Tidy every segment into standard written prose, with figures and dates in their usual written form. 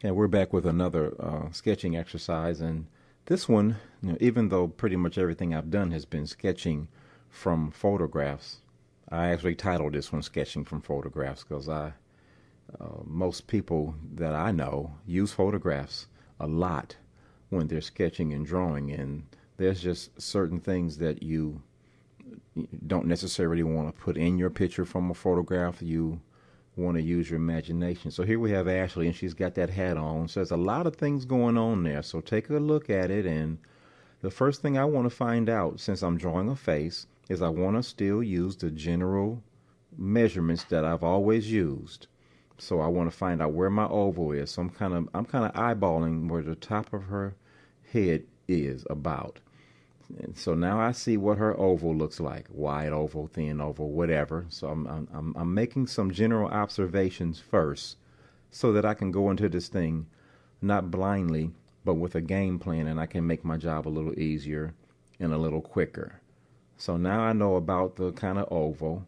And we're back with another sketching exercise, and this one, even though pretty much everything I've done has been sketching from photographs, I actually titled this one "Sketching from Photographs" because most people that I know use photographs a lot when they're sketching and drawing, and there's just certain things that you don't necessarily want to put in your picture from a photograph. You want to use your imagination. So here we have Ashley, and she's got that hat on. So there's a lot of things going on there. So take a look at it, and the first thing I want to find out, since I'm drawing a face, is I want to still use the general measurements that I've always used. So I want to find out where my oval is. So I'm kind of eyeballing where the top of her head is about. And so now I see what her oval looks like: wide oval, thin oval, whatever. So I'm making some general observations first, so that I can go into this thing not blindly, but with a game plan, and I can make my job a little easier and a little quicker. So now I know about the kind of oval,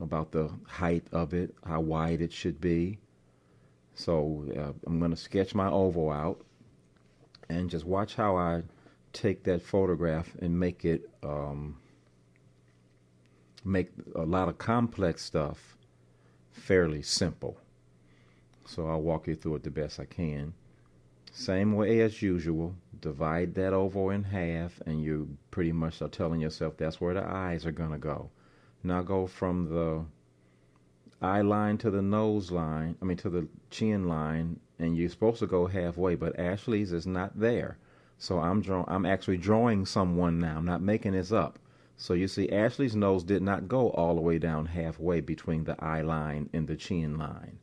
about the height of it, how wide it should be. So I'm going to sketch my oval out, and just watch how I take that photograph and make a lot of complex stuff fairly simple. So I'll walk you through it the best I can. Same way as usual, divide that oval in half, and you pretty much are telling yourself that's where the eyes are going to go. Now go from the eye line to the nose line, to the chin line, and you're supposed to go halfway, but Ashley's is not there. So I'm actually drawing someone now, I'm not making this up. So you see, Ashley's nose did not go all the way down halfway between the eye line and the chin line.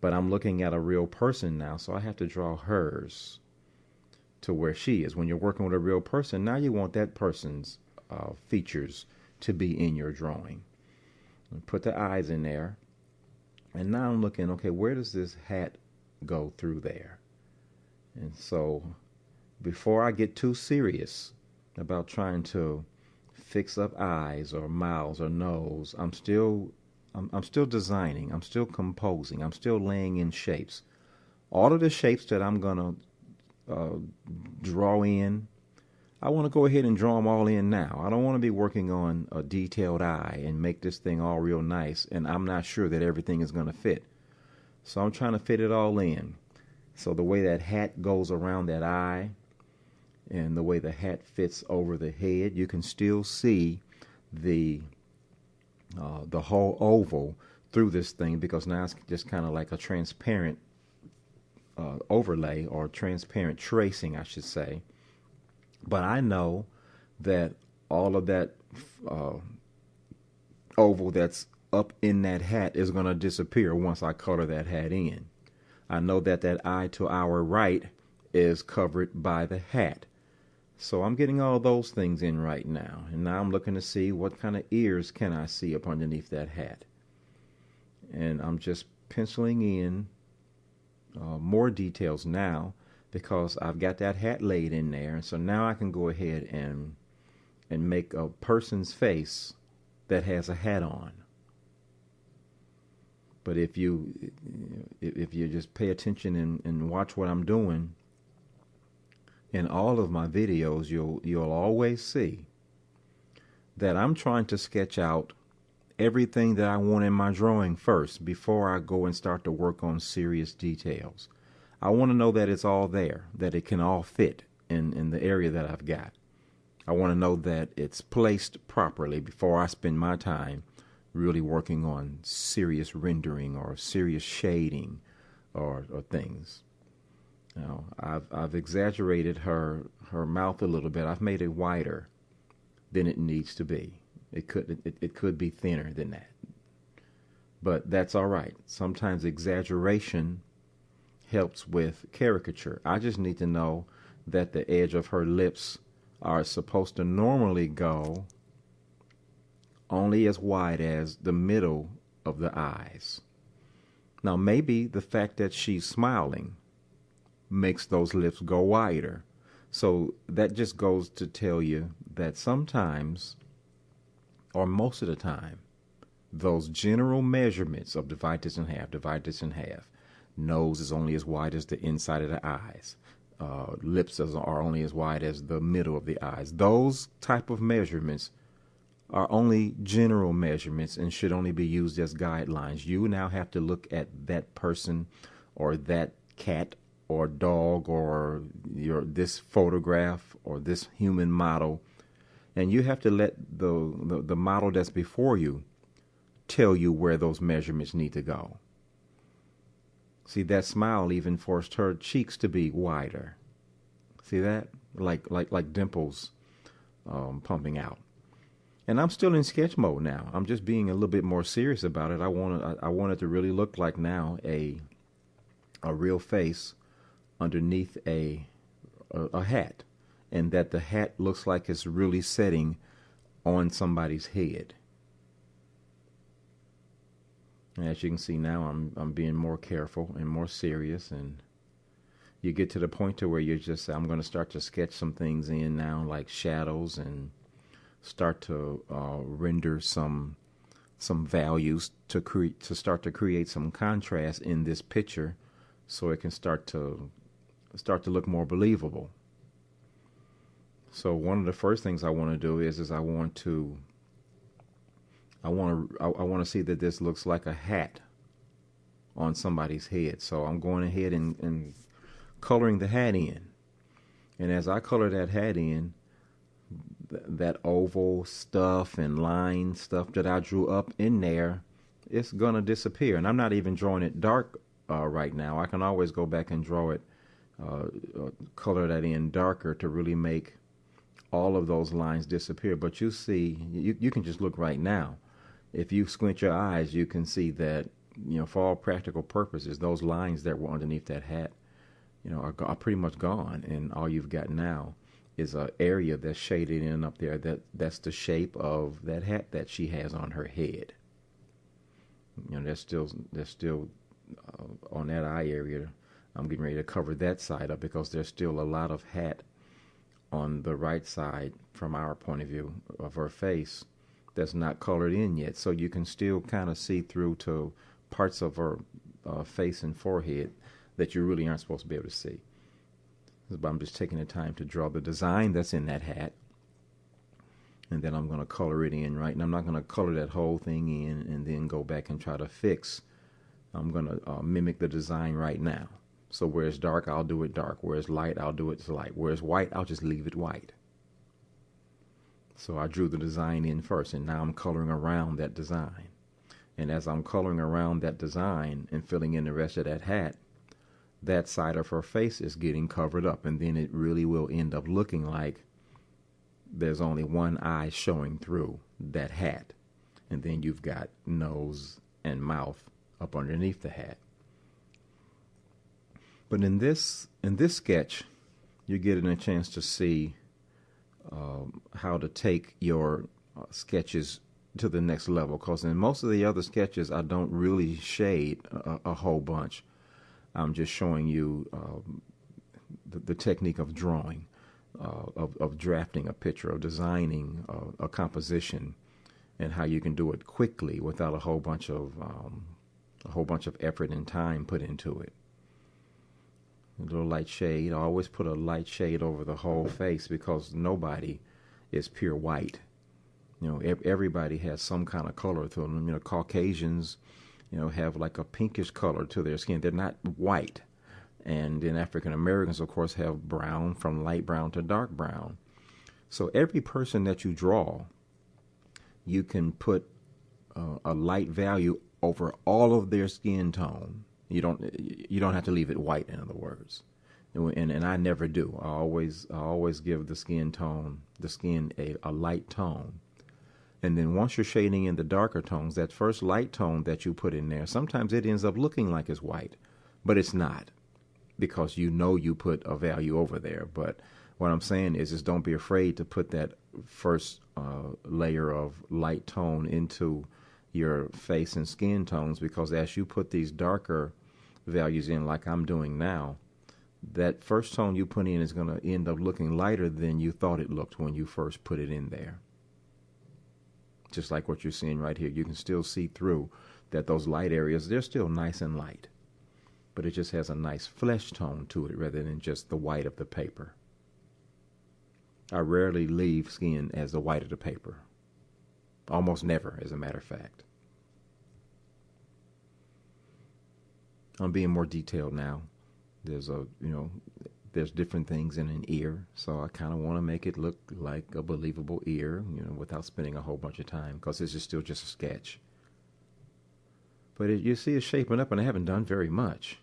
But I'm looking at a real person now, so I have to draw hers to where she is. When you're working with a real person, now you want that person's features to be in your drawing. And put the eyes in there. And now I'm looking, okay, where does this hat go through there? And so before I get too serious about trying to fix up eyes or mouths or nose, I'm still designing, I'm still composing, I'm still laying in shapes. All of the shapes that I'm gonna draw in, I want to go ahead and draw them all in now. I don't want to be working on a detailed eye and make this thing all real nice, and I'm not sure that everything is going to fit. So I'm trying to fit it all in. So the way that hat goes around that eye, and the way the hat fits over the head, you can still see the whole oval through this thing, because now it's just kind of like a transparent overlay, or transparent tracing, I should say. But I know that all of that oval that's up in that hat is going to disappear once I color that hat in. I know that that eye to our right is covered by the hat. So I'm getting all those things in right now. And now I'm looking to see what kind of ears can I see up underneath that hat. And I'm just penciling in more details now, because I've got that hat laid in there. And so now I can go ahead and make a person's face that has a hat on. But if you just pay attention and watch what I'm doing, in all of my videos, you'll always see that I'm trying to sketch out everything that I want in my drawing first before I go and start to work on serious details. I want to know that it's all there, that it can all fit in the area that I've got. I want to know that it's placed properly before I spend my time really working on serious rendering or serious shading or things. Now, I've exaggerated her mouth a little bit. I've made it wider than it needs to be. It could be thinner than that. But that's all right. Sometimes exaggeration helps with caricature. I just need to know that the edge of her lips are supposed to normally go only as wide as the middle of the eyes. Now, maybe the fact that she's smiling makes those lips go wider. So that just goes to tell you that sometimes, or most of the time, those general measurements of divide this in half, Nose is only as wide as the inside of the eyes. Lips are only as wide as the middle of the eyes. Those type of measurements are only general measurements and should only be used as guidelines. You now have to look at that person or that cat or dog or this photograph or this human model, and you have to let the model that's before you tell you where those measurements need to go. See, that smile even forced her cheeks to be wider. See that? Like dimples pumping out. And I'm still in sketch mode now. I'm just being a little bit more serious about it. I want it to really look like now a real face underneath a hat, and that the hat looks like it's really setting on somebody's head. And as you can see now, I'm being more careful and more serious, and you get to the point to where you're just, I'm going to start to sketch some things in now, like shadows, and start to render some values to start to create some contrast in this picture, so it can start to look more believable. So one of the first things I want to do is I want to see that this looks like a hat on somebody's head. So I'm going ahead and coloring the hat in. And as I color that hat in, that oval stuff and line stuff that I drew up in there, it's going to disappear. And I'm not even drawing it dark right now. I can always go back and draw it, color that in darker to really make all of those lines disappear. But you see, you can just look right now. If you squint your eyes, you can see that, for all practical purposes, those lines that were underneath that hat, are pretty much gone. And all you've got now is an area that's shaded in up there. That's the shape of that hat that she has on her head. That's still on that eye area. I'm getting ready to cover that side up because there's still a lot of hat on the right side from our point of view of her face that's not colored in yet. So you can still kind of see through to parts of her face and forehead that you really aren't supposed to be able to see. But I'm just taking the time to draw the design that's in that hat, and then I'm going to color it in, right? And I'm not going to color that whole thing in and then go back and try to fix. I'm going to mimic the design right now. So where it's dark, I'll do it dark. Where it's light, I'll do it light. Where it's white, I'll just leave it white. So I drew the design in first, and now I'm coloring around that design. And as I'm coloring around that design and filling in the rest of that hat, that side of her face is getting covered up, and then it really will end up looking like there's only one eye showing through that hat, and then you've got nose and mouth up underneath the hat. But in this sketch, you're getting a chance to see how to take your sketches to the next level, because in most of the other sketches I don't really shade a whole bunch. I'm just showing you the technique of drawing, of drafting a picture, of designing a composition, and how you can do it quickly without a whole bunch of effort and time put into it. A little light shade. I always put a light shade over the whole face because nobody is pure white. Everybody has some kind of color to them. Caucasians, have like a pinkish color to their skin. They're not white. And then African Americans, of course, have brown, from light brown to dark brown. So every person that you draw, you can put a light value over all of their skin tone. You don't have to leave it white, in other words. And I never do. I always give the skin a light tone. And then once you're shading in the darker tones, that first light tone that you put in there, sometimes it ends up looking like it's white, but it's not, because you put a value over there. But what I'm saying is don't be afraid to put that first layer of light tone into your face and skin tones, because as you put these darker values in, like I'm doing now, that first tone you put in is going to end up looking lighter than you thought it looked when you first put it in there. Just like what you're seeing right here, you can still see through that those light areas, they're still nice and light. but it just has a nice flesh tone to it rather than just the white of the paper. I rarely leave skin as the white of the paper. Almost never, as a matter of fact. I'm being more detailed now. There's different things in an ear, so I kind of want to make it look like a believable ear, without spending a whole bunch of time, because this is still just a sketch. But you see it's shaping up, and I haven't done very much.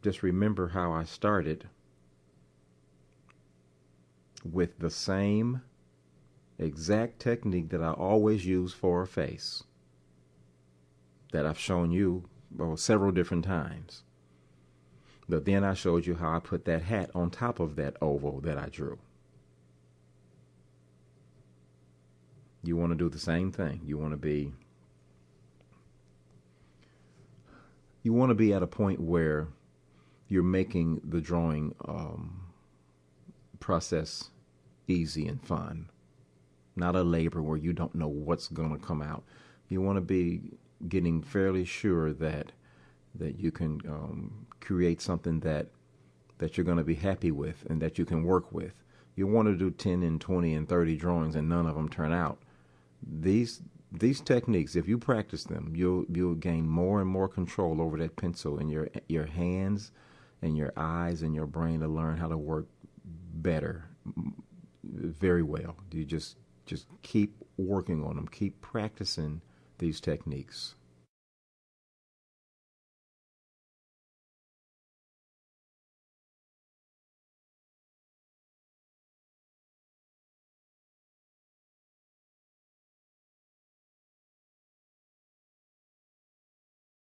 Just remember how I started with the same exact technique that I always use for a face, that I've shown you several different times. But then I showed you how I put that hat on top of that oval that I drew. You want to do the same thing. You want to be at a point where you're making the drawing process easy and fun, not a labor where you don't know what's going to come out. You want to be getting fairly sure that you can create something that you're going to be happy with and that you can work with. You want to do 10 and 20 and 30 drawings and none of them turn out. These techniques, if you practice them, you'll gain more and more control over that pencil, and your hands and your eyes and your brain to learn how to work better, very well. You just keep working on them, keep practicing these techniques.